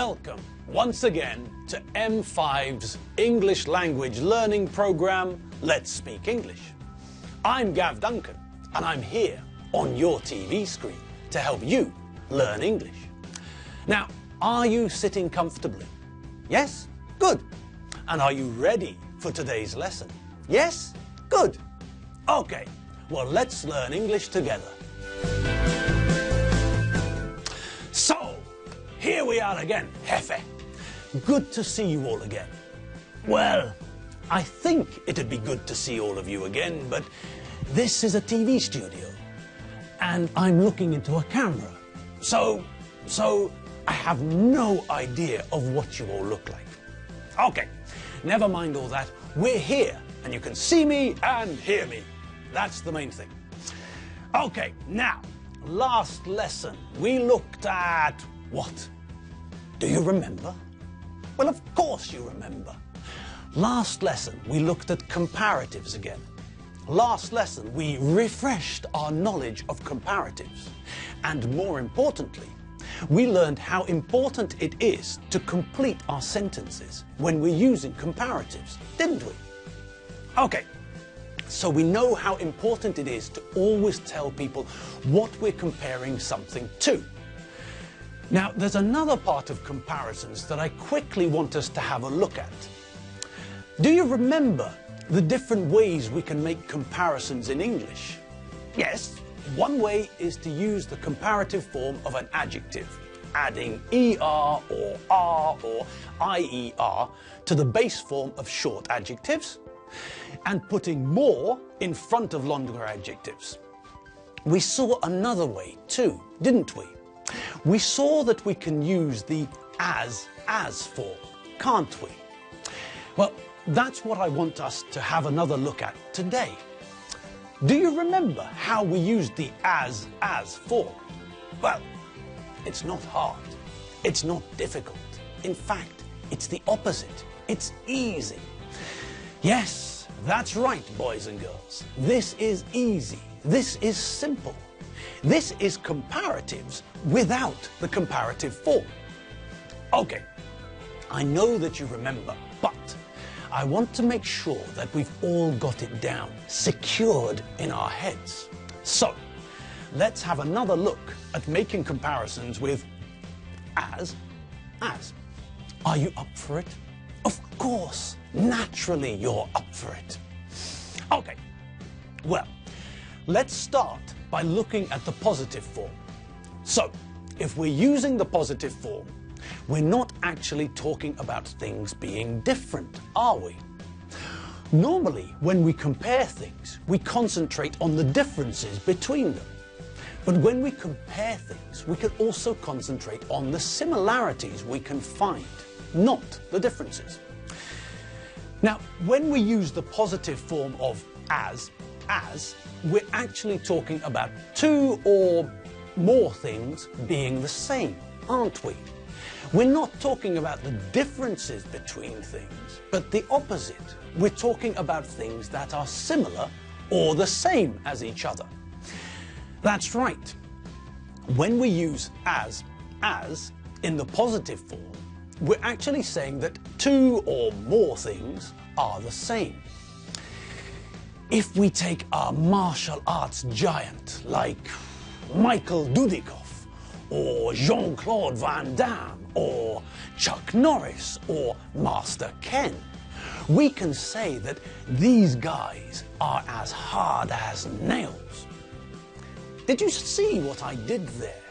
Welcome once again to M5's English language learning program, Let's Speak English. I'm Gav Duncan and I'm here on your TV screen to help you learn English. Now, are you sitting comfortably? Yes? Good. And are you ready for today's lesson? Yes? Good. Okay, well, let's learn English together. So, here we are again, Jefe. Good to see you all again. Well, I think it'd be good to see all of you again, but this is a TV studio, and I'm looking into a camera. So I have no idea of what you all look like. Okay, never mind all that. We're here, and you can see me and hear me. That's the main thing. Okay, now, last lesson, we looked at what? Do you remember? Well, of course you remember. Last lesson, we looked at comparatives again. Last lesson, we refreshed our knowledge of comparatives. And more importantly, we learned how important it is to complete our sentences when we're using comparatives, didn't we? Okay, so we know how important it is to always tell people what we're comparing something to. Now, there's another part of comparisons that I quickly want us to have a look at. Do you remember the different ways we can make comparisons in English? Yes, one way is to use the comparative form of an adjective, adding ER or R or IER to the base form of short adjectives and putting more in front of longer adjectives. We saw another way too, didn't we? We saw that we can use the as form, can't we? Well, that's what I want us to have another look at today. Do you remember how we used the as form? Well, it's not hard. It's not difficult. In fact, it's the opposite. It's easy. Yes, that's right, boys and girls. This is easy. This is simple. This is comparatives without the comparative form. Okay, I know that you remember, but I want to make sure that we've all got it down, secured in our heads. So, let's have another look at making comparisons with as. Are you up for it? Of course, naturally you're up for it. Okay, well, let's start by looking at the positive form. So, if we're using the positive form, we're not actually talking about things being different, are we? Normally, when we compare things, we concentrate on the differences between them. But when we compare things, we can also concentrate on the similarities we can find, not the differences. Now, when we use the positive form of as, we're actually talking about two or more things being the same, aren't we? We're not talking about the differences between things, but the opposite. We're talking about things that are similar or the same as each other. That's right. When we use as in the positive form, we're actually saying that two or more things are the same. If we take a martial arts giant like Michael Dudikoff, or Jean-Claude Van Damme, or Chuck Norris, or Master Ken, we can say that these guys are as hard as nails. Did you see what I did there?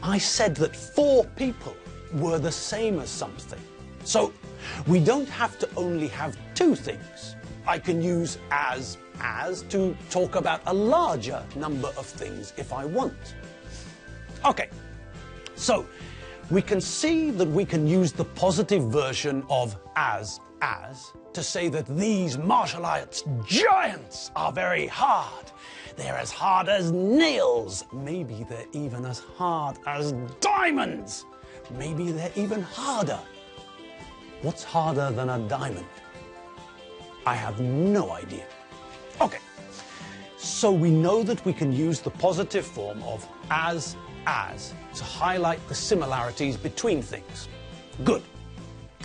I said that four people were the same as something. So we don't have to only have two things. I can use as to talk about a larger number of things if I want. Okay, so we can see that we can use the positive version of as to say that these martial arts giants are very hard. They're as hard as nails. Maybe they're even as hard as diamonds. Maybe they're even harder. What's harder than a diamond? I have no idea. Okay, so we know that we can use the positive form of as to highlight the similarities between things. Good.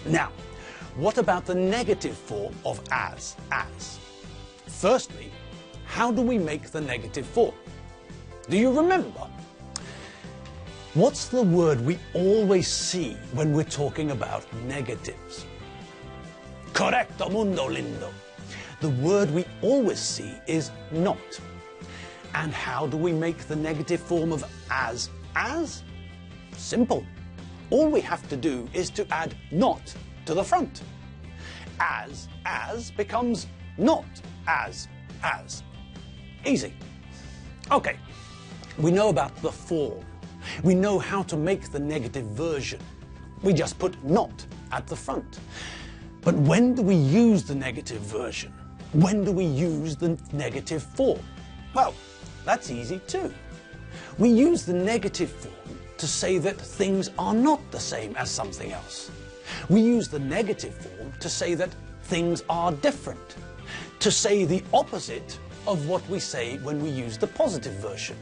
Now, what about the negative form of as? Firstly, how do we make the negative form? Do you remember? What's the word we always see when we're talking about negatives? Correcto, mundo lindo. The word we always see is not. And how do we make the negative form of as? Simple. All we have to do is to add not to the front. As becomes not as. Easy. Okay, we know about the form. We know how to make the negative version. We just put not at the front. But when do we use the negative version? When do we use the negative form? Well, that's easy too. We use the negative form to say that things are not the same as something else. We use the negative form to say that things are different, to say the opposite of what we say when we use the positive version.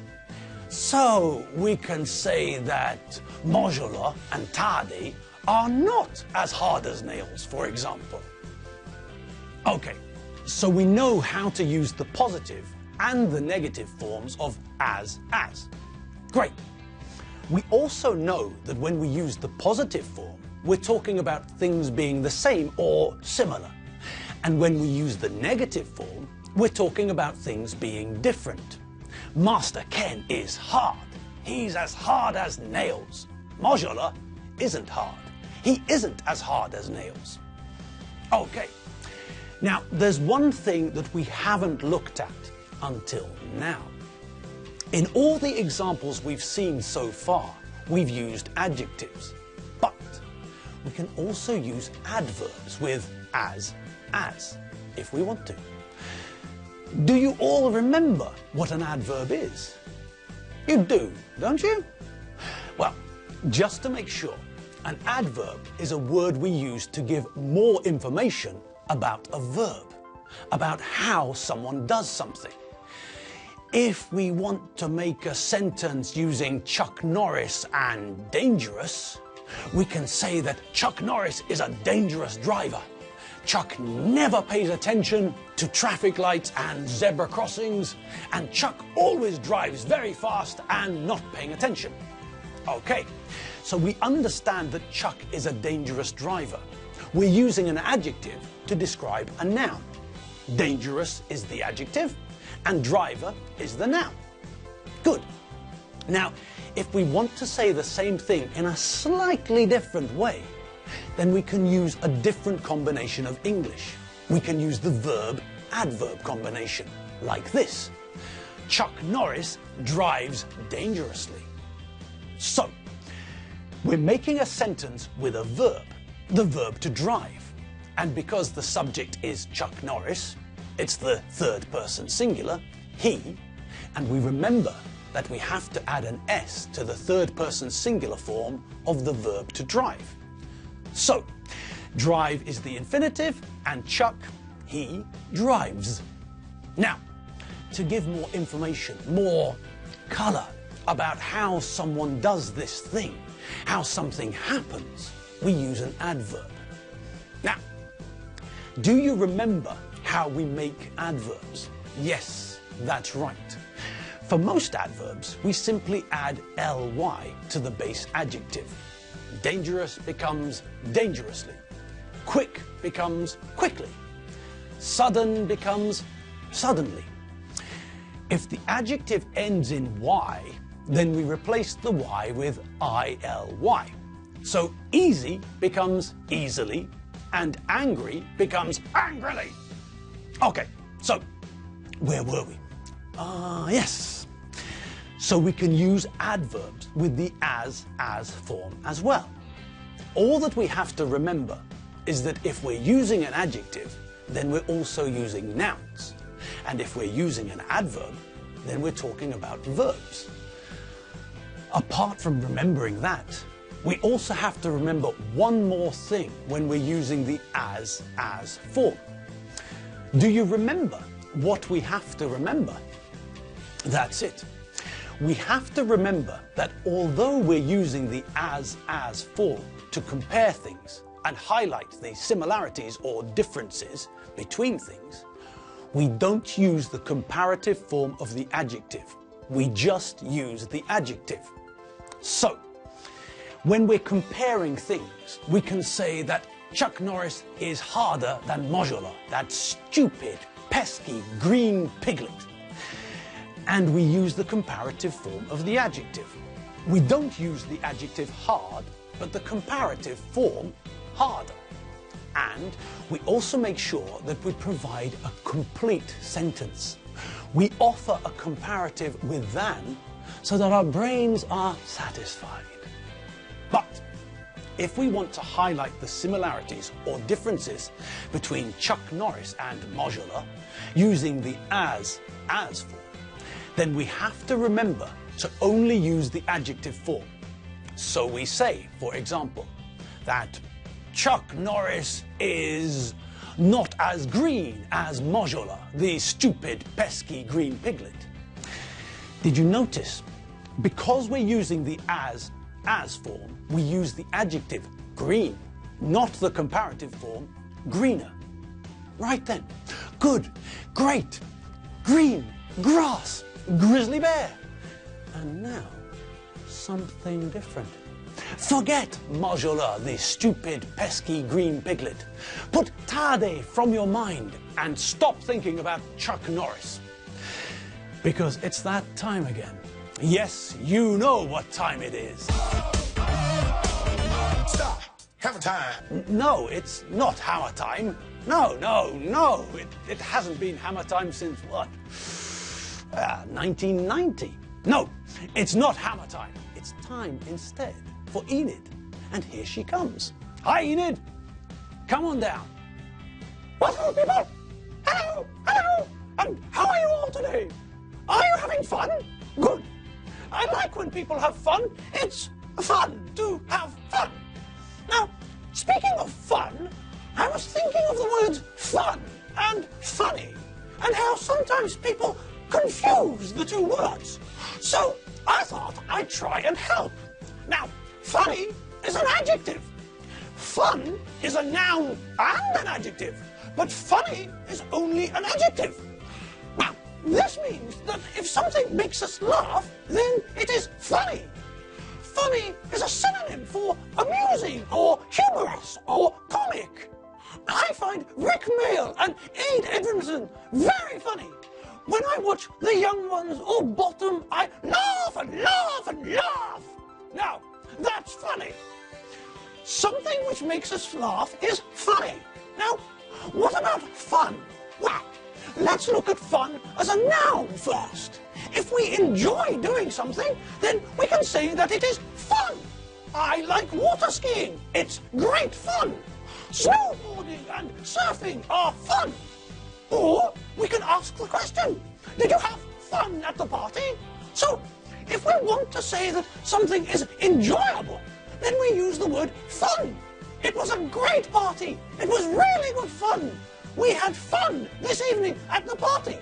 So we can say that modular and tardi are not as hard as nails, for example. Okay, so we know how to use the positive and the negative forms of as. Great. We also know that when we use the positive form, we're talking about things being the same or similar. And when we use the negative form, we're talking about things being different. Master Ken is hard. He's as hard as nails. Modular isn't hard. He isn't as hard as nails. Okay. Now, there's one thing that we haven't looked at until now. In all the examples we've seen so far, we've used adjectives. But we can also use adverbs with as, if we want to. Do you all remember what an adverb is? You do, don't you? Well, just to make sure, an adverb is a word we use to give more information about a verb, about how someone does something. If we want to make a sentence using Chuck Norris and dangerous, we can say that Chuck Norris is a dangerous driver. Chuck never pays attention to traffic lights and zebra crossings, and Chuck always drives very fast and not paying attention. Okay, so we understand that Chuck is a dangerous driver. We're using an adjective to describe a noun. Dangerous is the adjective, and driver is the noun. Good. Now, if we want to say the same thing in a slightly different way, then we can use a different combination of English. We can use the verb-adverb combination, like this. Chuck Norris drives dangerously. So, we're making a sentence with a verb, the verb to drive. And because the subject is Chuck Norris, it's the third person singular, he, and we remember that we have to add an S to the third person singular form of the verb to drive. So, drive is the infinitive, and Chuck, he, drives. Now, to give more information, more color about how someone does this thing, how something happens, we use an adverb. Now, do you remember how we make adverbs? Yes, that's right. For most adverbs, we simply add ly to the base adjective. Dangerous becomes dangerously. Quick becomes quickly. Sudden becomes suddenly. If the adjective ends in y, then we replace the y with ily. So easy becomes easily, and angry becomes angrily. Okay, so where were we? Yes. So we can use adverbs with the as form as well. All that we have to remember is that if we're using an adjective, then we're also using nouns. And if we're using an adverb, then we're talking about verbs. Apart from remembering that, we also have to remember one more thing when we're using the as form. Do you remember what we have to remember? That's it. we have to remember that although we're using the as form to compare things and highlight the similarities or differences between things, we don't use the comparative form of the adjective. We just use the adjective. So, when we're comparing things, we can say that Chuck Norris is harder than Mojola, that stupid, pesky, green piglet. And we use the comparative form of the adjective. We don't use the adjective hard, but the comparative form harder. And we also make sure that we provide a complete sentence. We offer a comparative with than so that our brains are satisfied. But if we want to highlight the similarities or differences between Chuck Norris and Mojola using the as form, then we have to remember to only use the adjective form. So we say, for example, that Chuck Norris is not as green as Mojola, the stupid, pesky green piglet. Did you notice? Because we're using the as form, we use the adjective green, not the comparative form greener. Right then. Good, great, green, grass, grizzly bear. And now, something different. Forget Mojola, the stupid, pesky green piglet. Put Tade from your mind and stop thinking about Chuck Norris. Because it's that time again. Yes, you know what time it is. Stop! Hammer time! No, it's not hammer time. No. It hasn't been hammer time since what? 1990. No, it's not hammer time. It's time instead for Enid. And here she comes. Hi, Enid. Come on down. What's up, people? Hello, hello. And how are you all today? Are you having fun? Good. I like when people have fun. It's fun to have fun. Now, speaking of fun, I was thinking of the words fun and funny and how sometimes people confuse the two words. So I thought I'd try and help. Now, funny is an adjective. Fun is a noun and an adjective, but funny is only an adjective. Now, this means that if something makes us laugh, then it is funny. Funny is a synonym for amusing or humorous or comic. I find Rick Mayall and Aid Edmondson very funny. When I watch the young ones all bottom, I laugh and laugh and laugh. Now, that's funny. Something which makes us laugh is funny. Now, what about fun? Well, let's look at fun as a noun first. If we enjoy doing something, then we can say that it is fun. I like water skiing. It's great fun. Snowboarding and surfing are fun. Or we can ask the question, did you have fun at the party? So, if we want to say that something is enjoyable, then we use the word fun. It was a great party. It was really good fun. We had fun this evening at the party.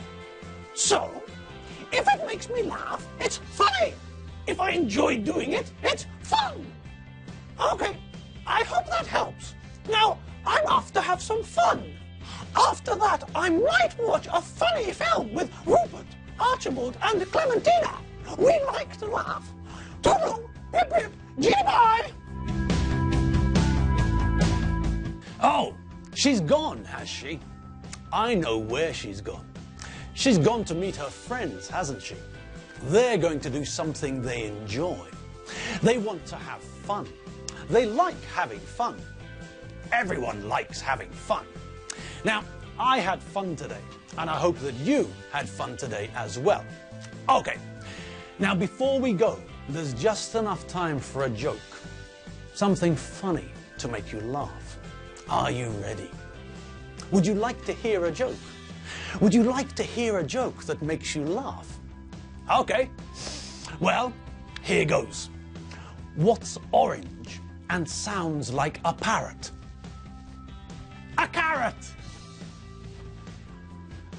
So, if it makes me laugh, it's funny. If I enjoy doing it, it's fun. Okay, I hope that helps. Now, I'm off to have some fun. After that, I might watch a funny film with Rupert, Archibald and Clementina. We like to laugh. Toodaloo, hip hip, gee-bye. Oh, she's gone, has she? I know where she's gone. She's gone to meet her friends, hasn't she? They're going to do something they enjoy. They want to have fun. They like having fun. Everyone likes having fun. Now, I had fun today, and I hope that you had fun today as well. Okay, now before we go, there's just enough time for a joke. Something funny to make you laugh. Are you ready? Would you like to hear a joke? Would you like to hear a joke that makes you laugh? Okay, well, here goes. What's orange and sounds like a parrot? A carrot!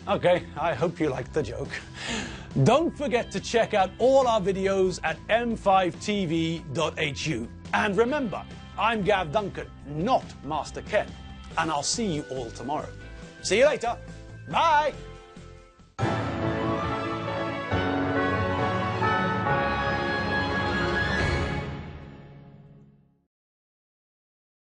Okay, I hope you liked the joke. Don't forget to check out all our videos at m5tv.hu. And remember, I'm Gav Duncan, not Master Ken. And I'll see you all tomorrow. See you later. Bye.